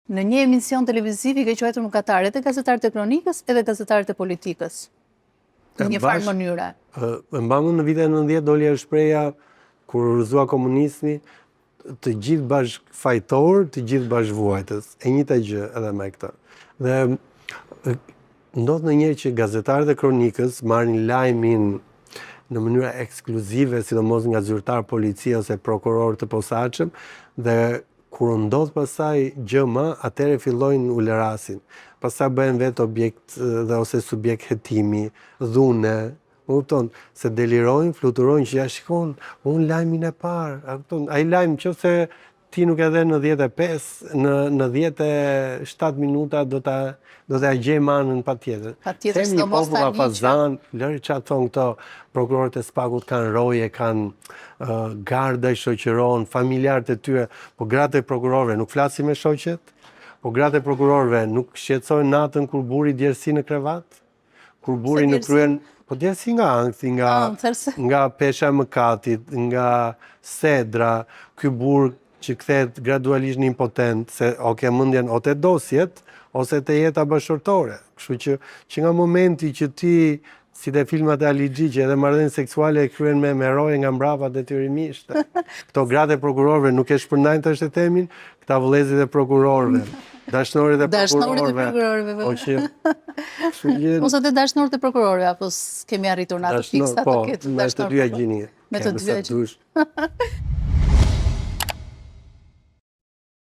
Në një emision televiziv i ke quajtur mëkatarë edhe gazetarët e kronikës edhe gazetarët e politikës. Në një farë mënyre. Mbamun në vitet 90 doli ajo shpreha kur rrëzua komunizmi, të gjithë bashkë fajtor, të gjithë bashkë vuajtës. E njëjta gjë edhe me këtë. Dhe ndodh ndonjëherë që gazetarët e kronikës marrin lajmin në mënyra ekskluzive, sidomos nga zyrtar policie ose prokuror të posaçëm, dhe kur ndodh pasaj gjë më, atëherë fillojnë ulërasin. Pastaj bëhen vetë objekt dhe ose subjekt hetimi, dhune, kupton, se delirojnë, fluturojnë që ja shikon, unë lajmin e parë, ai lajm nëse ti nuk e dhe në 15, në 17 minuta do ta gjej manën patjetër. Patjetër, sidomos populla fazan, lëri çfarë thon këto prokurorët e Spakut kanë roje, kanë garda i shoqëron, familjarët e tyre, po gratë e prokurorëve nuk flasin me shoqet, po gratë e prokurorëve nuk shqetësojnë natën kur burri djersi në krevat, kur burri në kryen, po djersi nga ankthi, nga pesha e mëkatit, nga sedra, ky burr që kthehet gradualisht në impotent, se o ke mendjen o te dosjet, ose te jeta bashkëtorë. Kështu që nga momenti që ti, si te filmat e Ali Xhiçi, edhe marrëdhënie seksuale e kryen me roje nga mbrapa detyrimisht. Këto gratë e prokurorëve nuk e shpërndajnë tash të themin, këta vëllezërit e prokurorëve, dashnorit e prokurorëve. Ose të dashnorët e prokurorëve, apo kemi arritur në atë fiksa të ketë me të dyja gjini. Me të dyja gjini.